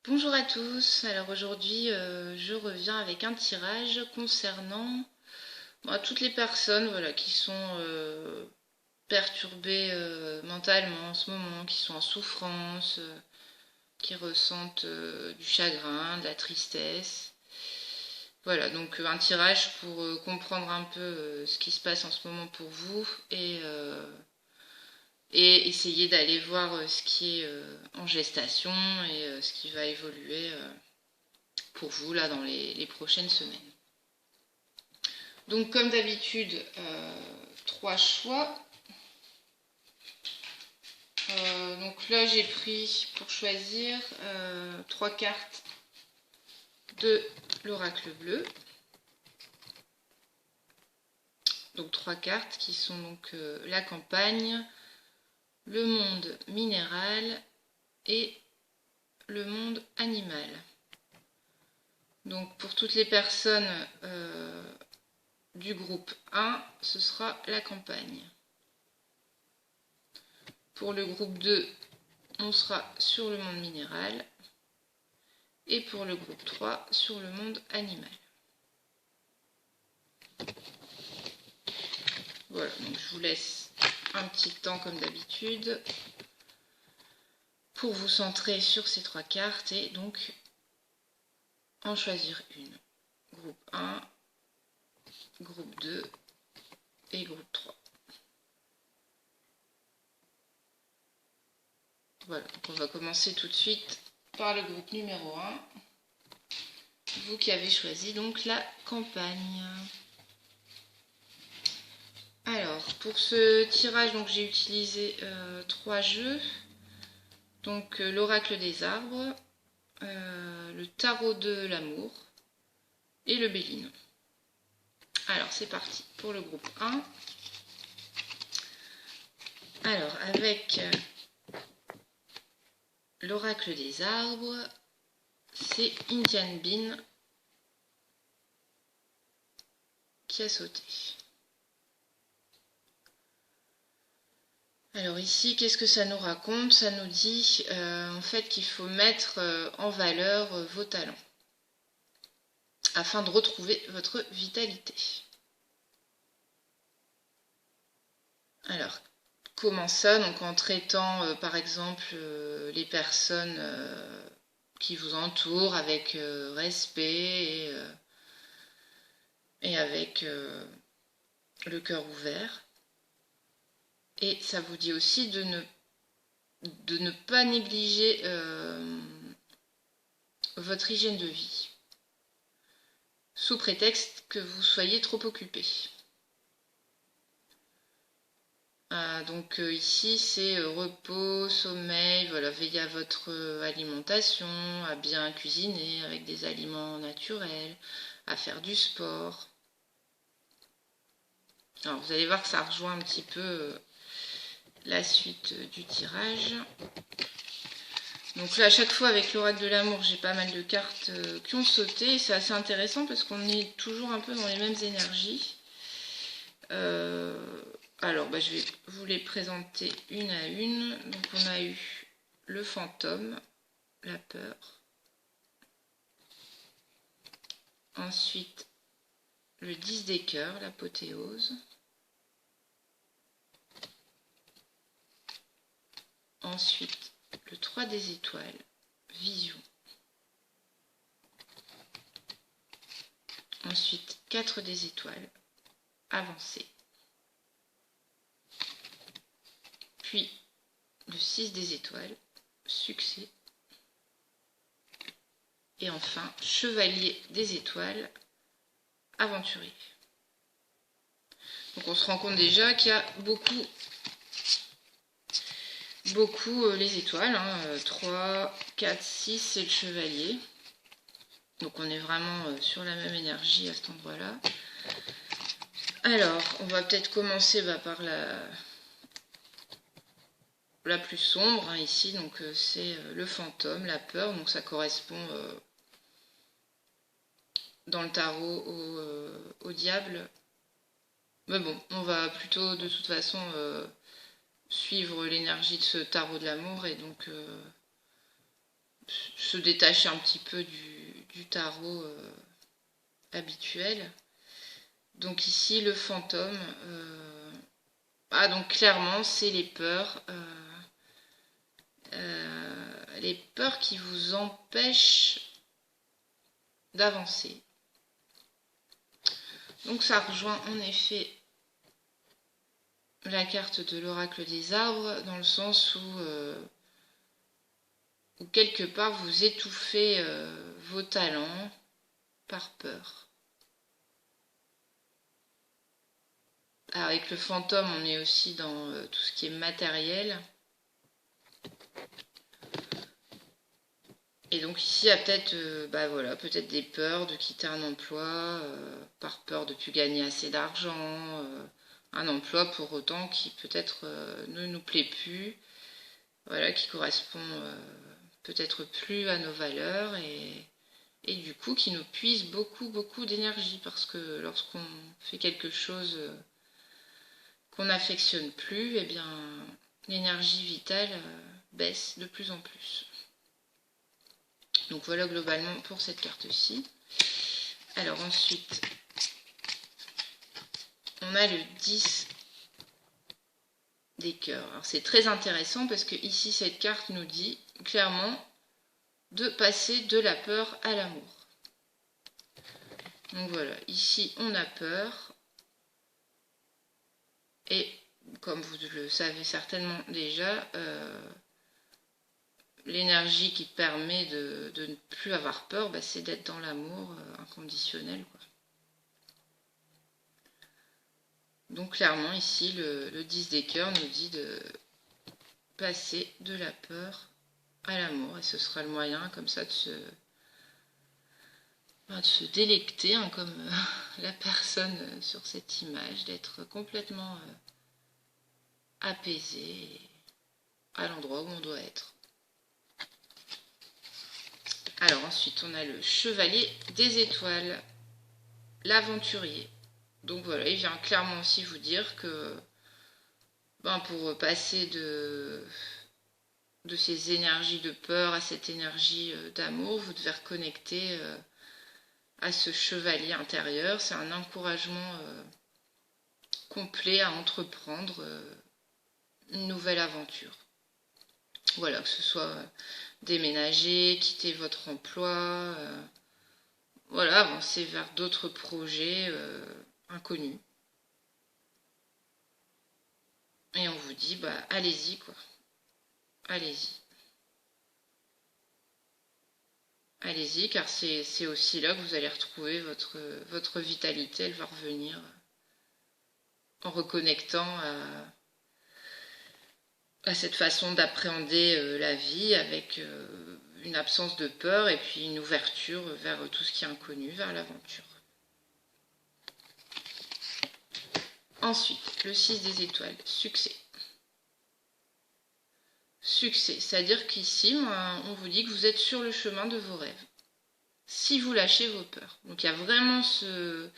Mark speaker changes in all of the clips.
Speaker 1: Bonjour à tous, alors aujourd'hui je reviens avec un tirage concernant toutes les personnes qui sont perturbées mentalement en ce moment, qui sont en souffrance, qui ressentent du chagrin, de la tristesse. Voilà, donc un tirage pour comprendre un peu ce qui se passe en ce moment pour vous et essayer d'aller voir ce qui est en gestation et ce qui va évoluer pour vous là dans les prochaines semaines. Donc comme d'habitude, trois choix. Donc là j'ai pris pour choisir trois cartes de l'oracle bleu. Donc trois cartes qui sont donc la campagne, le monde minéral et le monde animal. Donc pour toutes les personnes du groupe 1, ce sera la campagne. Pour le groupe 2, on sera sur le monde minéral. Et pour le groupe 3, sur le monde animal. Voilà, donc je vous laisse un petit temps comme d'habitude pour vous centrer sur ces trois cartes et donc en choisir une. Groupe 1, groupe 2 et groupe 3. Voilà, donc on va commencer tout de suite par le groupe numéro 1. Vous qui avez choisi donc la campagne. Alors, pour ce tirage, donc j'ai utilisé trois jeux. Donc l'oracle des arbres, le tarot de l'amour et le Béline. Alors c'est parti pour le groupe 1. Alors avec l'oracle des arbres, c'est Indian Bean qui a sauté. Alors ici, qu'est-ce que ça nous raconte? Ça nous dit en fait qu'il faut mettre en valeur vos talents afin de retrouver votre vitalité. Alors, comment ça? Donc en traitant par exemple les personnes qui vous entourent avec respect et avec le cœur ouvert. Et ça vous dit aussi de ne pas négliger votre hygiène de vie, sous prétexte que vous soyez trop occupé. Donc ici c'est repos, sommeil, voilà, veillez à votre alimentation, à bien cuisiner avec des aliments naturels, à faire du sport. Alors vous allez voir que ça rejoint un petit peu la suite du tirage. Donc là à chaque fois avec l'oracle de l'amour j'ai pas mal de cartes qui ont sauté, c'est assez intéressant parce qu'on est toujours un peu dans les mêmes énergies. Alors je vais vous les présenter une à une. Donc on a eu le fantôme, la peur. Ensuite le 10 des cœurs, l'apothéose. Ensuite le 3 des étoiles, vision. Ensuite 4 des étoiles, avancée. Puis le 6 des étoiles, succès. Et enfin, chevalier des étoiles, aventurier. Donc on se rend compte déjà qu'il y a beaucoup les étoiles. 3, 4, 6 c'est le chevalier. Donc on est vraiment sur la même énergie à cet endroit-là. Alors, on va peut-être commencer par la plus sombre ici, donc c'est le fantôme, la peur, donc ça correspond dans le tarot au diable. Mais bon, on va plutôt de toute façon suivre l'énergie de ce tarot de l'amour et donc se détacher un petit peu du tarot habituel. Donc ici, le fantôme. Ah, donc clairement, c'est les peurs qui vous empêchent d'avancer. Donc ça rejoint en effet la carte de l'oracle des arbres, dans le sens où quelque part vous étouffez vos talents par peur. Alors avec le fantôme, on est aussi dans tout ce qui est matériel. Et donc ici, il y a peut-être peut-être des peurs de quitter un emploi, par peur de ne plus gagner assez d'argent, un emploi pour autant qui peut-être ne nous plaît plus, voilà, qui correspond peut-être plus à nos valeurs et du coup qui nous puise beaucoup d'énergie, parce que lorsqu'on fait quelque chose qu'on n'affectionne plus, eh bien l'énergie vitale baisse de plus en plus. Donc voilà globalement pour cette carte-ci. Alors ensuite, on a le 10 des cœurs. Alors c'est très intéressant parce que ici cette carte nous dit clairement de passer de la peur à l'amour. Donc voilà, ici on a peur et comme vous le savez certainement déjà, l'énergie qui permet de ne plus avoir peur, c'est d'être dans l'amour inconditionnel, quoi. Donc clairement ici le 10 des cœurs nous dit de passer de la peur à l'amour, et ce sera le moyen comme ça de se délecter, hein, comme la personne sur cette image, d'être complètement apaisé à l'endroit où on doit être. Alors ensuite on a le chevalier des étoiles, l'aventurier. Donc voilà, il vient clairement aussi vous dire que pour passer de ces énergies de peur à cette énergie d'amour, vous devez reconnecter à ce chevalier intérieur. C'est un encouragement complet à entreprendre une nouvelle aventure. Voilà, que ce soit déménager, quitter votre emploi, voilà, avancer vers d'autres projets inconnus. Et on vous dit, allez-y, quoi. Allez-y. Allez-y, car c'est aussi là que vous allez retrouver votre vitalité. Elle va revenir en reconnectant à cette façon d'appréhender la vie, avec une absence de peur et puis une ouverture vers tout ce qui est inconnu, vers l'aventure. Ensuite, le 6 des étoiles, succès. Succès, c'est-à-dire qu'ici, on vous dit que vous êtes sur le chemin de vos rêves. Si vous lâchez vos peurs. Donc il y a vraiment ce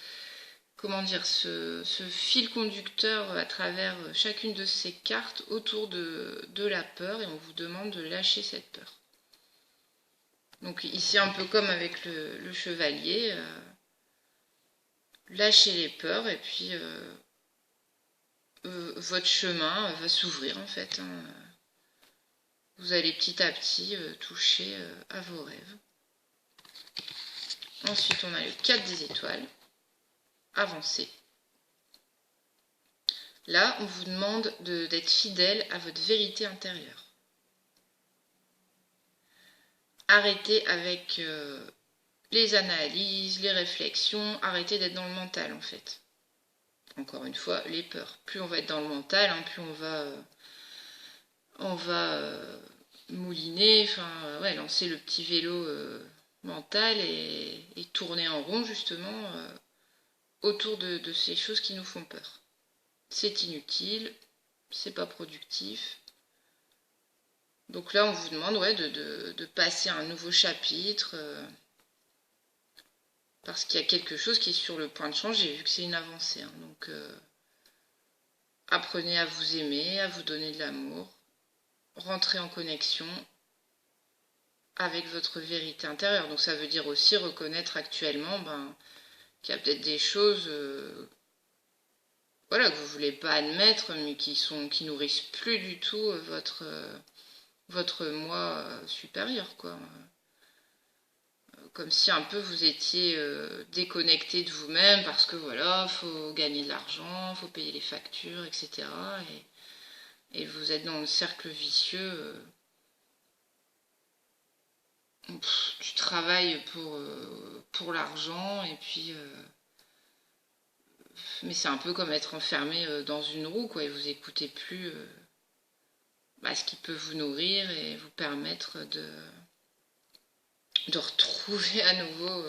Speaker 1: fil conducteur à travers chacune de ces cartes autour de la peur, et on vous demande de lâcher cette peur. Donc ici, un peu comme avec le chevalier, lâchez les peurs et puis votre chemin va s'ouvrir en fait, hein. Vous allez petit à petit toucher à vos rêves. Ensuite, on a le 4 des étoiles. Avancer. Là, on vous demande d'être fidèle à votre vérité intérieure. Arrêtez avec les analyses, les réflexions, arrêtez d'être dans le mental en fait. Encore une fois, les peurs. Plus on va être dans le mental, hein, plus on va mouliner, lancer le petit vélo mental et tourner en rond justement autour de ces choses qui nous font peur. C'est inutile, c'est pas productif. Donc là, on vous demande de passer à un nouveau chapitre parce qu'il y a quelque chose qui est sur le point de changer, vu que c'est une avancée, hein. Donc apprenez à vous aimer, à vous donner de l'amour, rentrez en connexion avec votre vérité intérieure. Donc ça veut dire aussi reconnaître actuellement qu'il y a peut-être des choses voilà, que vous voulez pas admettre, mais qui nourrissent plus du tout votre moi supérieur, quoi. Comme si un peu vous étiez déconnecté de vous-même parce que voilà, faut gagner de l'argent, faut payer les factures, etc. Et vous êtes dans le cercle vicieux du travail pour l'argent et puis mais c'est un peu comme être enfermé dans une roue, quoi, et vous écoutez plus ce qui peut vous nourrir et vous permettre de retrouver à nouveau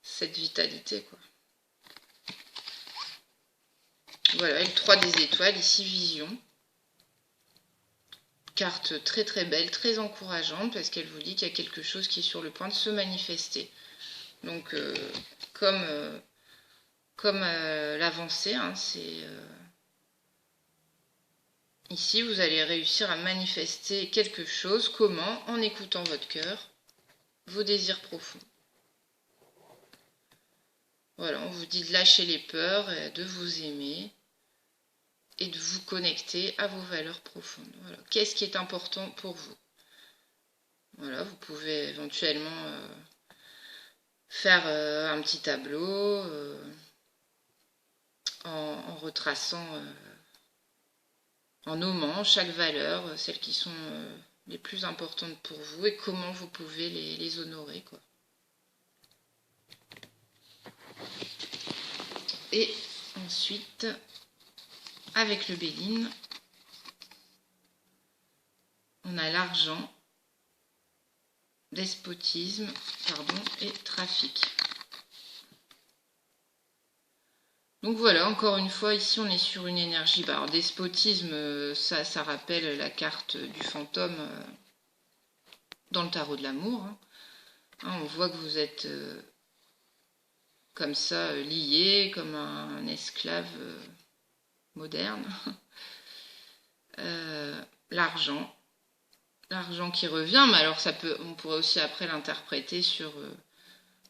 Speaker 1: cette vitalité, quoi. Voilà, et le 3 des étoiles, ici vision. Carte très très belle, très encourageante, parce qu'elle vous dit qu'il y a quelque chose qui est sur le point de se manifester. Donc, comme l'avancée, hein, c'est... ici, vous allez réussir à manifester quelque chose. Comment? En écoutant votre cœur, vos désirs profonds. Voilà, on vous dit de lâcher les peurs, et de vous aimer et de vous connecter à vos valeurs profondes. Voilà. Qu'est-ce qui est important pour vous? Voilà, vous pouvez éventuellement faire un petit tableau en retraçant, en nommant chaque valeur, celles qui sont les plus importantes pour vous et comment vous pouvez les honorer, quoi. Et ensuite, avec le Béline, on a l'argent, despotisme, et trafic. Donc voilà, encore une fois, ici on est sur une énergie. Alors, despotisme, ça rappelle la carte du fantôme dans le tarot de l'amour. On voit que vous êtes comme ça, lié, comme un esclave moderne. L'argent qui revient, mais alors on pourrait aussi après l'interpréter sur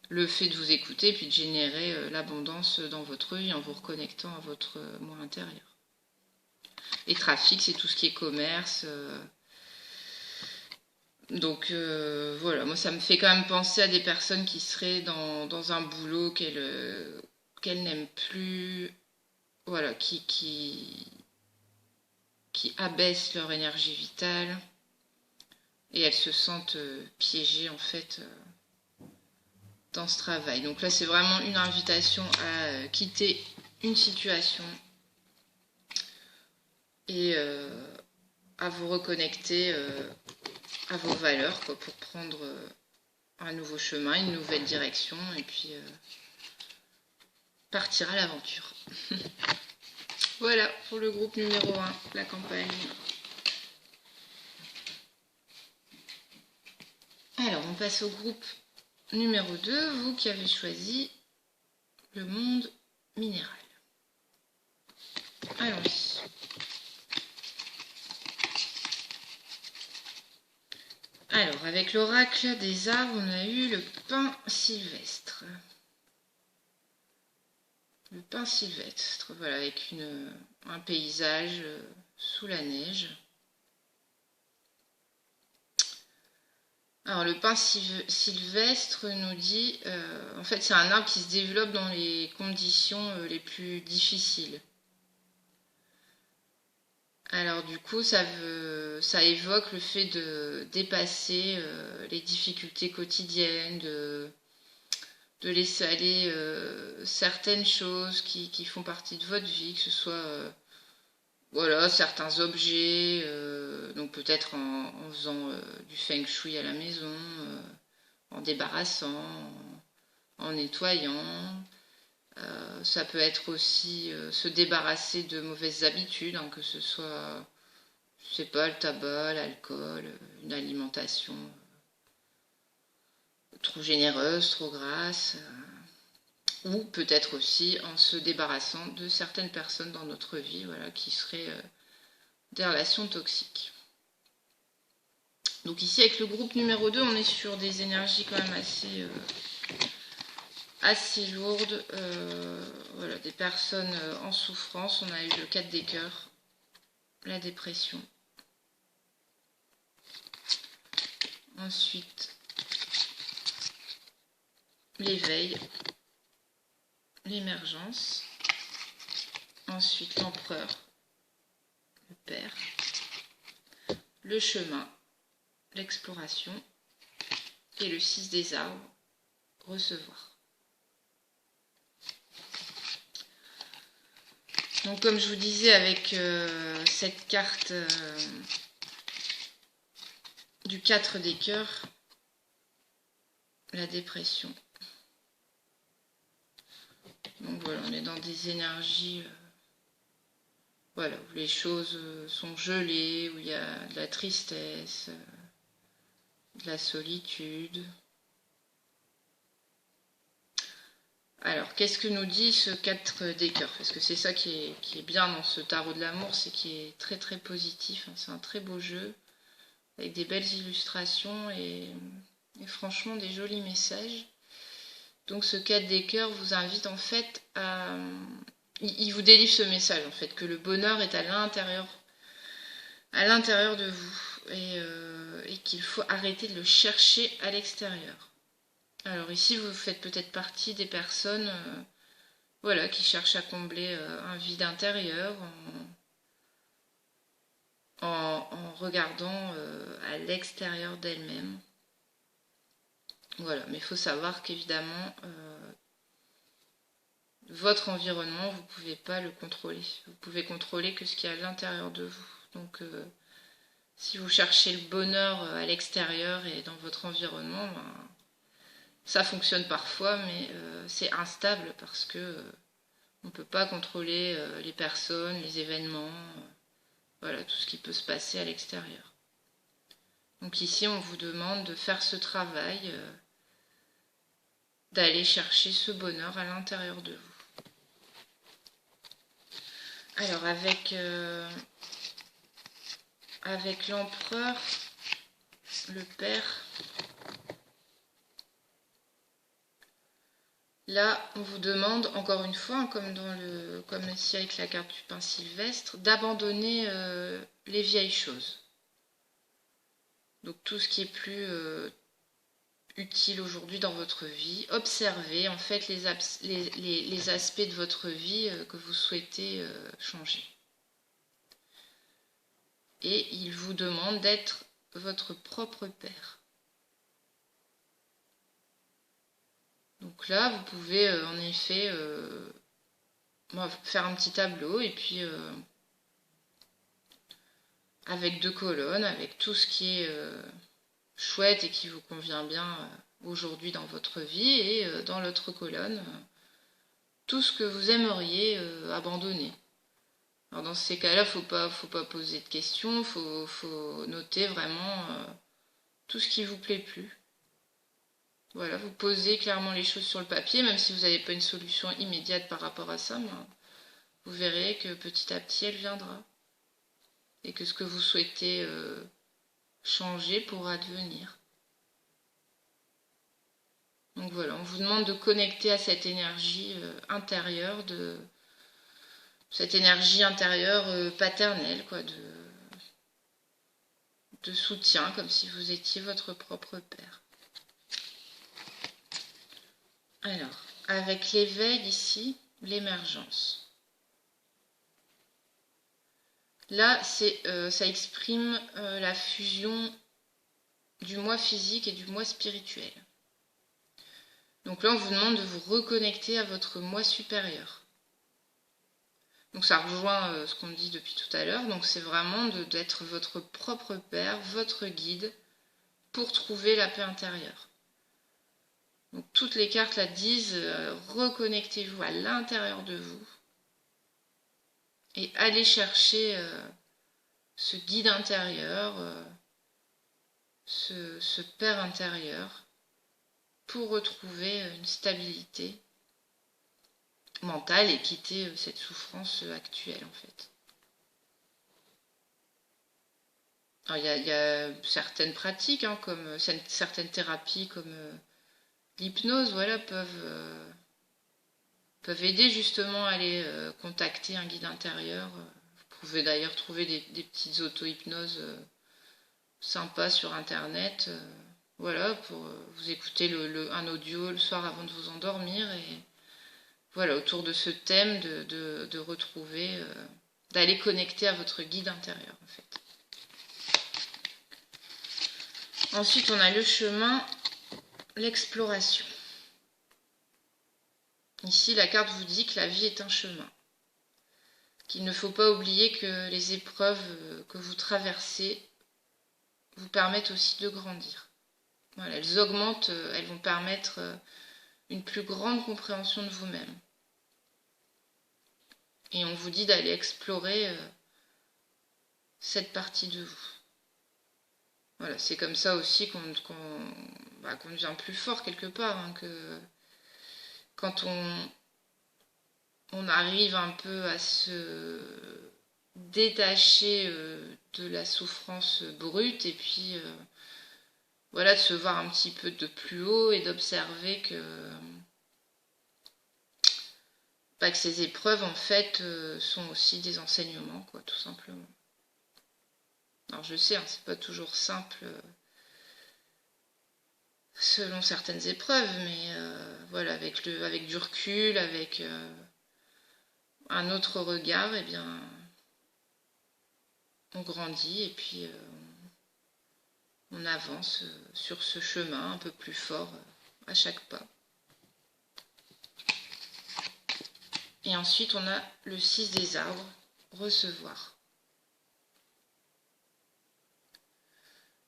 Speaker 1: le fait de vous écouter puis de générer l'abondance dans votre vie en vous reconnectant à votre moi intérieur. Et trafic, c'est tout ce qui est commerce. Donc voilà, moi ça me fait quand même penser à des personnes qui seraient dans un boulot qu'elles n'aiment plus, voilà, qui abaissent leur énergie vitale et elles se sentent piégées en fait dans ce travail. Donc là c'est vraiment une invitation à quitter une situation et à vous reconnecter à vos valeurs, quoi, pour prendre un nouveau chemin, une nouvelle direction et puis partir à l'aventure. Voilà pour le groupe numéro 1, la campagne. Alors on passe au groupe numéro 2, vous qui avez choisi le monde minéral. Allons-y. Alors, avec l'oracle des arbres, on a eu le pin sylvestre. Le pin sylvestre, voilà, avec un paysage sous la neige. Alors, le pin sylvestre nous dit, en fait, c'est un arbre qui se développe dans les conditions les plus difficiles. Alors du coup, ça évoque le fait de dépasser les difficultés quotidiennes, de laisser aller certaines choses qui font partie de votre vie, que ce soit voilà, certains objets, donc peut-être en faisant du feng shui à la maison, en débarrassant, en nettoyant. Ça peut être aussi se débarrasser de mauvaises habitudes, que ce soit, je sais pas, le tabac, l'alcool, une alimentation trop généreuse, trop grasse, ou peut-être aussi en se débarrassant de certaines personnes dans notre vie, voilà, qui seraient des relations toxiques. Donc ici avec le groupe numéro 2, on est sur des énergies quand même assez lourdes. Voilà, des personnes en souffrance. On a eu le 4 des cœurs, la dépression. Ensuite, l'éveil, l'émergence. Ensuite, l'empereur, le père, le chemin, l'exploration. Et le 6 des arbres, recevoir. Donc comme je vous disais, avec cette carte du 4 des cœurs, la dépression. Donc voilà, on est dans des énergies voilà, où les choses sont gelées, où il y a de la tristesse, de la solitude. Alors, qu'est-ce que nous dit ce 4 des cœurs? Parce que c'est ça qui est bien dans ce tarot de l'amour, c'est qu'il est très très positif. C'est un très beau jeu, avec des belles illustrations et franchement des jolis messages. Donc ce 4 des cœurs vous invite en fait à... Il vous délivre ce message en fait, que le bonheur est à l'intérieur de vous et qu'il faut arrêter de le chercher à l'extérieur. Alors ici, vous faites peut-être partie des personnes voilà, qui cherchent à combler un vide intérieur en regardant à l'extérieur d'elle-même. Voilà, mais il faut savoir qu'évidemment, votre environnement, vous ne pouvez pas le contrôler. Vous pouvez contrôler que ce qu'il y a à l'intérieur de vous. Donc, si vous cherchez le bonheur à l'extérieur et dans votre environnement, ben, ça fonctionne parfois, mais c'est instable parce que on ne peut pas contrôler les personnes, les événements, voilà, tout ce qui peut se passer à l'extérieur. Donc ici, on vous demande de faire ce travail, d'aller chercher ce bonheur à l'intérieur de vous. Alors avec l'empereur, le père, là, on vous demande, encore une fois, comme ici avec la carte du pain sylvestre, d'abandonner les vieilles choses. Donc tout ce qui est plus utile aujourd'hui dans votre vie. Observez en fait les aspects de votre vie que vous souhaitez changer. Et il vous demande d'être votre propre père. Donc là, vous pouvez en effet faire un petit tableau et puis avec 2 colonnes, avec tout ce qui est chouette et qui vous convient bien aujourd'hui dans votre vie, et dans l'autre colonne, tout ce que vous aimeriez abandonner. Alors dans ces cas-là, faut pas poser de questions, faut noter vraiment tout ce qui vous plaît plus. Voilà, vous posez clairement les choses sur le papier, même si vous n'avez pas une solution immédiate par rapport à ça, mais vous verrez que petit à petit elle viendra. Et que ce que vous souhaitez changer pourra devenir. Donc voilà, on vous demande de connecter à cette énergie intérieure, cette énergie intérieure paternelle, quoi, de soutien, comme si vous étiez votre propre père. Alors, avec l'éveil ici, l'émergence. Là, ça exprime la fusion du moi physique et du moi spirituel. Donc là, on vous demande de vous reconnecter à votre moi supérieur. Donc ça rejoint ce qu'on dit depuis tout à l'heure. Donc c'est vraiment d'être votre propre père, votre guide, pour trouver la paix intérieure. Donc toutes les cartes là disent reconnectez-vous à l'intérieur de vous et allez chercher ce guide intérieur, ce père intérieur, pour retrouver une stabilité mentale et quitter cette souffrance actuelle en fait. Alors, il y a certaines pratiques, hein, comme certaines thérapies, comme l'hypnose, voilà, peuvent aider justement à aller contacter un guide intérieur. Vous pouvez d'ailleurs trouver des petites auto-hypnoses sympas sur Internet. Voilà, pour vous écouter un audio le soir avant de vous endormir. Et voilà, autour de ce thème de retrouver, d'aller connecter à votre guide intérieur en fait. Ensuite, on a le chemin, l'exploration. Ici, la carte vous dit que la vie est un chemin. Qu'il ne faut pas oublier que les épreuves que vous traversez vous permettent aussi de grandir. Voilà, elles augmentent, elles vont permettre une plus grande compréhension de vous-même. Et on vous dit d'aller explorer cette partie de vous. Voilà, c'est comme ça aussi qu'on devient plus fort quelque part, hein, que quand on arrive un peu à se détacher de la souffrance brute et puis voilà, de se voir un petit peu de plus haut et d'observer que ces épreuves en fait sont aussi des enseignements, quoi, tout simplement. Alors je sais, hein, c'est pas toujours simple selon certaines épreuves, mais voilà, avec du recul, avec un autre regard, eh bien, on grandit et puis on avance sur ce chemin un peu plus fort à chaque pas. Et ensuite, on a le 6 des arbres, recevoir.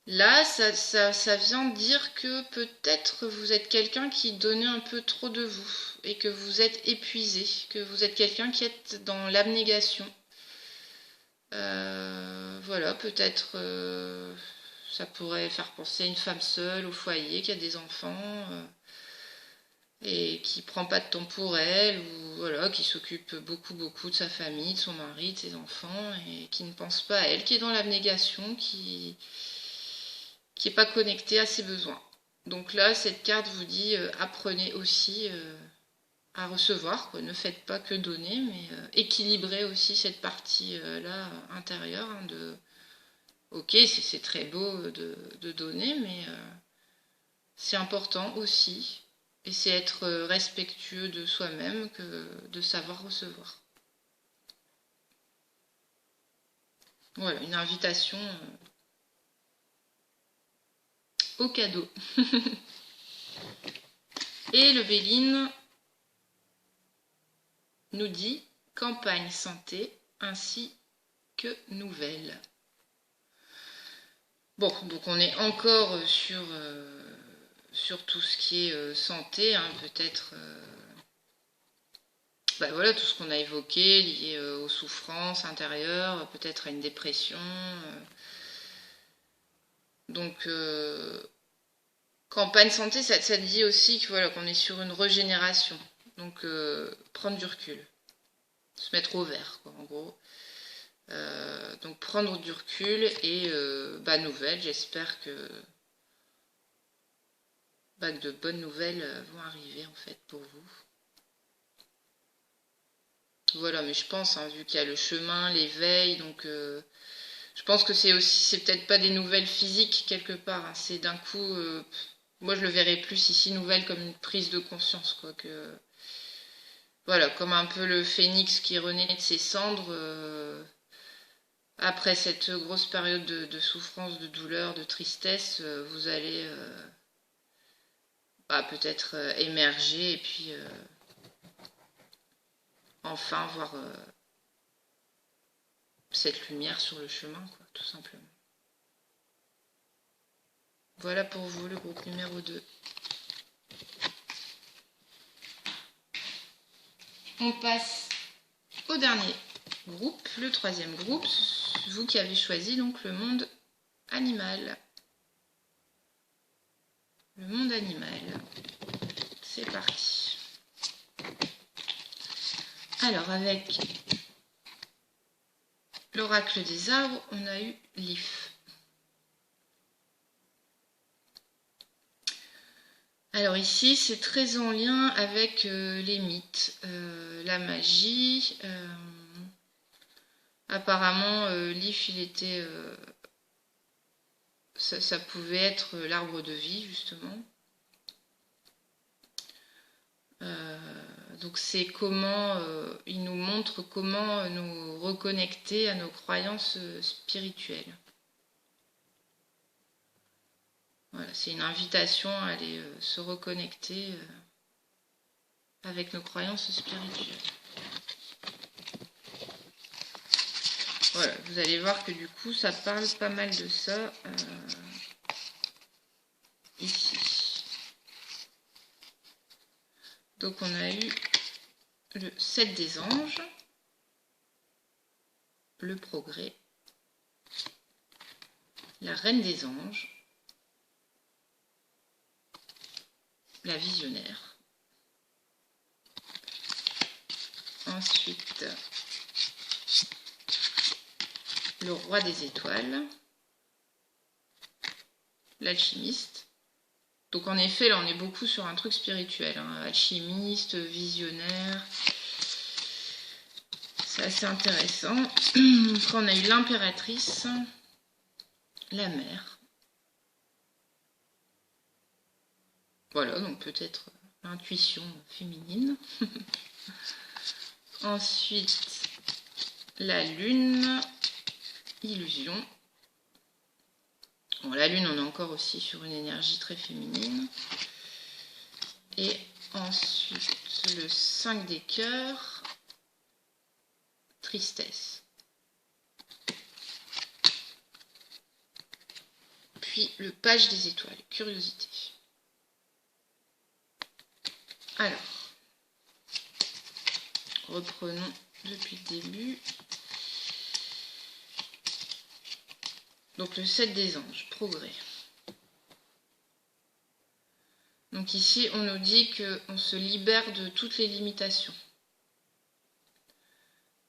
Speaker 1: Là, ça vient dire que peut-être vous êtes quelqu'un qui donnait un peu trop de vous et que vous êtes épuisé, que vous êtes quelqu'un qui est dans l'abnégation. Voilà, peut-être ça pourrait faire penser à une femme seule au foyer qui a des enfants et qui prend pas de temps pour elle, ou voilà, qui s'occupe beaucoup de sa famille, de son mari, de ses enfants et qui ne pense pas à elle, qui est dans l'abnégation, qui n'est pas connecté à ses besoins. Donc là, cette carte vous dit apprenez aussi à recevoir, quoi. Ne faites pas que donner, mais équilibrez aussi cette partie-là intérieure, hein, de ok, c'est très beau de donner, mais c'est important aussi, et c'est être respectueux de soi-même que de savoir recevoir. Voilà, une invitation au cadeau. Et le Béline nous dit campagne santé ainsi que nouvelles. Bon, donc on est encore sur tout ce qui est santé, hein, peut-être voilà, tout ce qu'on a évoqué lié aux souffrances intérieures, peut-être à une dépression. Donc campagne santé, ça dit aussi que voilà, qu'on est sur une régénération. Donc prendre du recul, se mettre au vert, quoi, en gros. Donc prendre du recul et nouvelles, j'espère que de bonnes nouvelles vont arriver en fait pour vous. Voilà, mais je pense, hein, vu qu'il y a le chemin, l'éveil, donc je pense que c'est peut-être pas des nouvelles physiques quelque part, hein, c'est d'un coup, moi je le verrais plus ici nouvelle comme une prise de conscience, quoi, que voilà, comme un peu le phénix qui renaît de ses cendres après cette grosse période de souffrance, de douleur, de tristesse, vous allez peut-être émerger et puis enfin voir cette lumière sur le chemin, quoi, tout simplement. Voilà pour vous le groupe numéro 2. On passe au dernier groupe, le 3e groupe, vous qui avez choisi donc le monde animal. Le monde animal. C'est parti. Alors avec l'oracle des arbres, on a eu l'if. Alors ici, c'est très en lien avec les mythes, la magie. Apparemment, Leaf, il était, ça pouvait être l'arbre de vie, justement. Donc c'est comment, il nous montre comment nous reconnecter à nos croyances spirituelles. Voilà, c'est une invitation à aller se reconnecter avec nos croyances spirituelles. Voilà, vous allez voir que du coup, ça parle pas mal de ça ici. Donc on a eu le 7 des anges, le progrès, la reine des anges, la visionnaire. Ensuite, le roi des étoiles, l'alchimiste. Donc en effet, là on est beaucoup sur un truc spirituel, hein. Alchimiste, visionnaire. C'est assez intéressant. Après on a eu l'impératrice, la mère. Voilà, donc peut-être l'intuition féminine. Ensuite, la lune, illusion. Bon, la lune, on est encore aussi sur une énergie très féminine. Et ensuite, le 5 des cœurs, tristesse. Puis le page des étoiles, curiosité. Alors, reprenons depuis le début. Donc le 7 des anges, progrès. Donc ici, on nous dit qu'on se libère de toutes les limitations.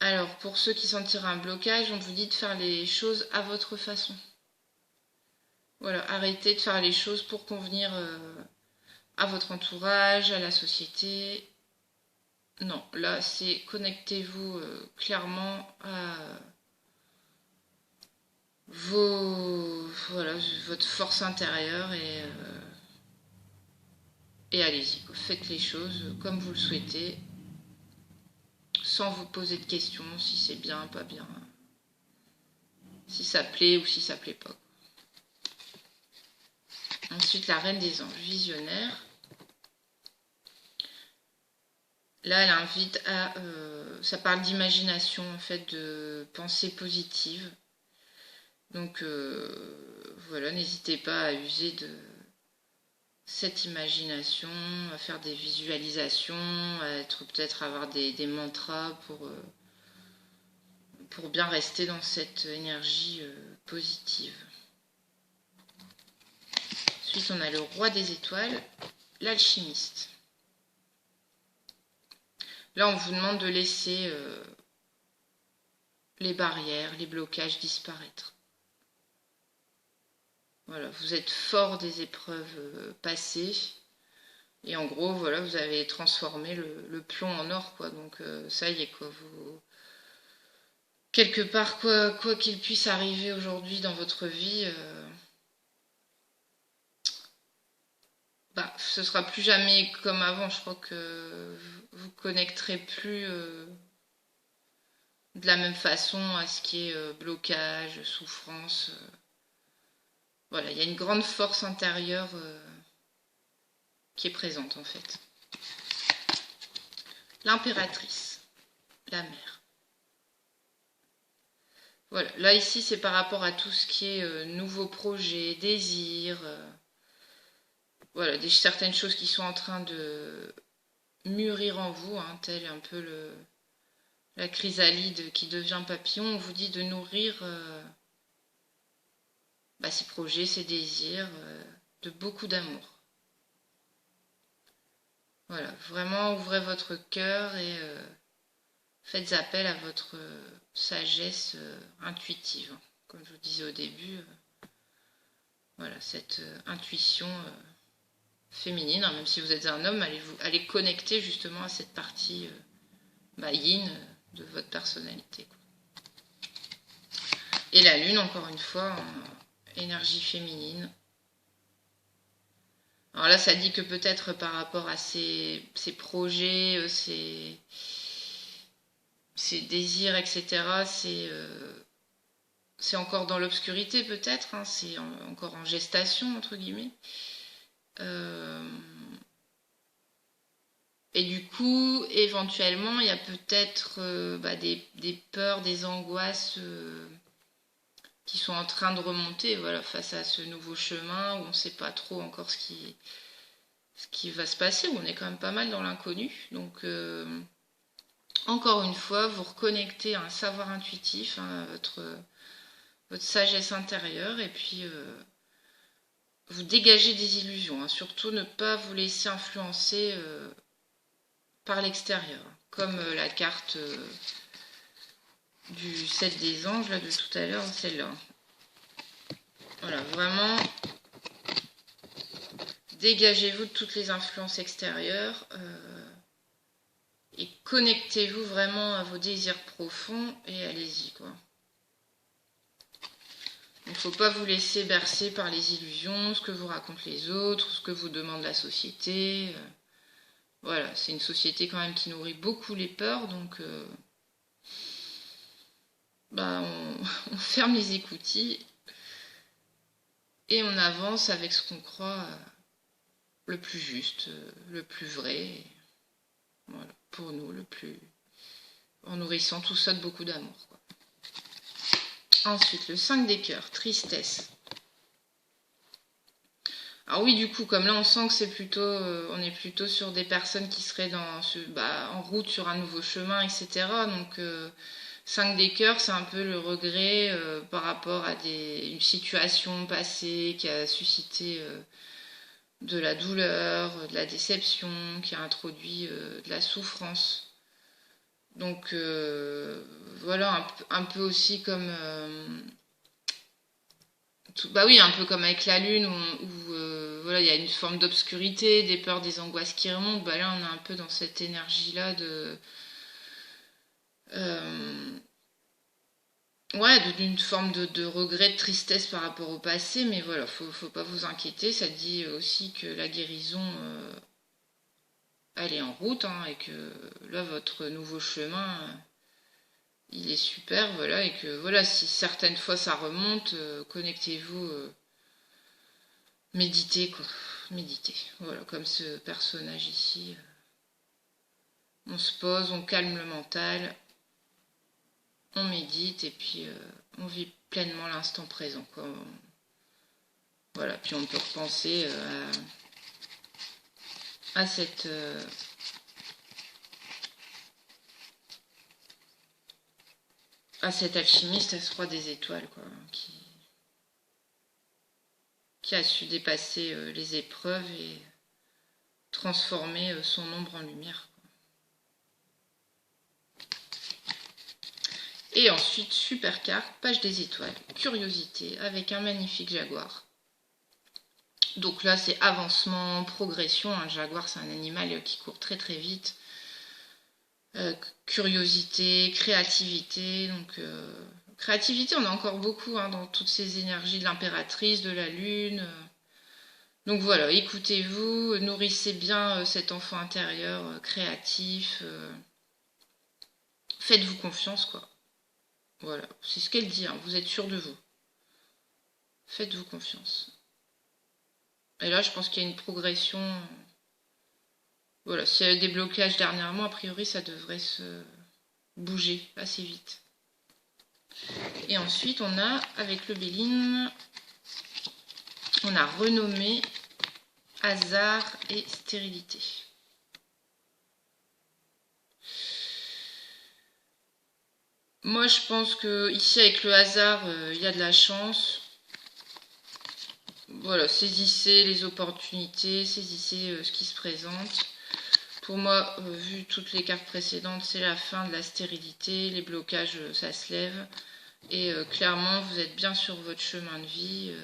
Speaker 1: Alors, pour ceux qui sentiraient un blocage, on vous dit de faire les choses à votre façon. Voilà, arrêtez de faire les choses pour convenir à votre entourage, à la société. Non, là, c'est connectez-vous clairement à votre force intérieure et allez-y. Faites les choses comme vous le souhaitez, sans vous poser de questions si c'est bien, pas bien, si ça plaît ou si ça plaît pas. Ensuite, la reine des anges, visionnaire. Là, elle invite à... ça parle d'imagination, en fait, de pensée positive. Donc, voilà, n'hésitez pas à user de cette imagination, à faire des visualisations, à être peut-être avoir des mantras pour bien rester dans cette énergie positive. Ensuite, on a le roi des étoiles, l'alchimiste. Là, on vous demande de laisser les barrières, les blocages disparaître. Voilà, vous êtes fort des épreuves passées. Et en gros, voilà, vous avez transformé le plomb en or, quoi. Donc, ça y est, quoi. Vous... Quelque part, quoi qu'il puisse arriver aujourd'hui dans votre vie, ce sera plus jamais comme avant. Je crois que vous connecterez plus de la même façon à ce qui est blocage, souffrance. Voilà, il y a une grande force intérieure qui est présente en fait. L'impératrice, la mère. Voilà, là ici c'est par rapport à tout ce qui est nouveaux projets, désirs, voilà, certaines choses qui sont en train de mûrir en vous, hein, tel un peu la chrysalide qui devient papillon. On vous dit de nourrir ces projets, ces désirs, de beaucoup d'amour. Voilà, vraiment ouvrez votre cœur et faites appel à votre sagesse intuitive. Comme je vous disais au début, voilà, cette intuition féminine, hein, même si vous êtes un homme, allez connecter justement à cette partie yin de votre personnalité, quoi. Et la lune, encore une fois, énergie féminine. Alors là, ça dit que peut-être par rapport à ses projets, ses désirs, etc., c'est encore dans l'obscurité peut-être, hein, c'est encore en gestation, entre guillemets. Et du coup, éventuellement, il y a peut-être des peurs, des angoisses qui sont en train de remonter, voilà, face à ce nouveau chemin où on ne sait pas trop encore ce qui va se passer, où on est quand même pas mal dans l'inconnu. Donc, encore une fois, vous reconnectez à un savoir intuitif, hein, à votre sagesse intérieure, et puis vous dégagez des illusions, hein. Surtout ne pas vous laisser influencer par l'extérieur, comme la carte du 7 des anges là, de tout à l'heure, celle-là. Voilà, vraiment, dégagez-vous de toutes les influences extérieures et connectez-vous vraiment à vos désirs profonds et allez-y, quoi. Il ne faut pas vous laisser bercer par les illusions, ce que vous racontent les autres, ce que vous demande la société. Voilà, c'est une société quand même qui nourrit beaucoup les peurs, donc on ferme les écoutilles et on avance avec ce qu'on croit le plus juste, le plus vrai. Voilà, pour nous, en nourrissant tout ça de beaucoup d'amour, quoi. Ensuite, le 5 des cœurs, tristesse. Alors oui, du coup, comme là, on sent que c'est plutôt, on est plutôt sur des personnes qui seraient en route sur un nouveau chemin, etc. Donc, 5 des cœurs, c'est un peu le regret par rapport à une situation passée qui a suscité de la douleur, de la déception, qui a introduit de la souffrance. Donc, voilà, un peu aussi comme... un peu comme avec la lune où voilà, il y a une forme d'obscurité, des peurs, des angoisses qui remontent. Là, on est un peu dans cette énergie-là d'une forme de regret, de tristesse par rapport au passé. Mais voilà, faut pas vous inquiéter. Ça dit aussi que la guérison, elle est en route, hein, et que là, votre nouveau chemin... il est super, voilà, et que voilà, si certaines fois ça remonte, connectez-vous, méditez, quoi. Méditez, voilà, comme ce personnage ici. On se pose, on calme le mental, on médite, et puis on vit pleinement l'instant présent, quoi. Voilà, puis on peut repenser à cette... à cet alchimiste, à ce roi des étoiles, quoi, qui a su dépasser les épreuves et transformer son ombre en lumière, quoi. Et ensuite, super carte, page des étoiles, curiosité, avec un magnifique jaguar. Donc là, c'est avancement, progression. Un jaguar, c'est un animal qui court très très vite. Curiosité, créativité. Donc, créativité, on a encore beaucoup, hein, dans toutes ces énergies de l'impératrice, de la lune. Donc voilà, écoutez-vous, nourrissez bien cet enfant intérieur créatif. Faites-vous confiance, quoi. Voilà, c'est ce qu'elle dit, hein, vous êtes sûr de vous. Faites-vous confiance. Et là, je pense qu'il y a une progression. Voilà, s'il y a eu des blocages dernièrement, a priori, ça devrait se bouger assez vite. Et ensuite, on a, avec le Béline, on a renommé hasard et stérilité. Moi, je pense que ici, avec le hasard, il y a de la chance. Voilà, saisissez les opportunités, saisissez ce qui se présente. Pour moi, vu toutes les cartes précédentes, c'est la fin de la stérilité, les blocages, ça se lève. Et clairement, vous êtes bien sur votre chemin de vie.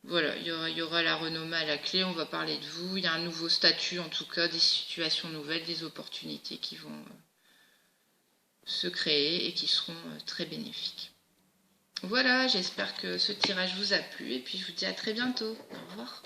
Speaker 1: voilà, il y aura la renommée à la clé, on va parler de vous. Il y a un nouveau statut, en tout cas, des situations nouvelles, des opportunités qui vont se créer et qui seront très bénéfiques. Voilà, j'espère que ce tirage vous a plu et puis je vous dis à très bientôt. Au revoir.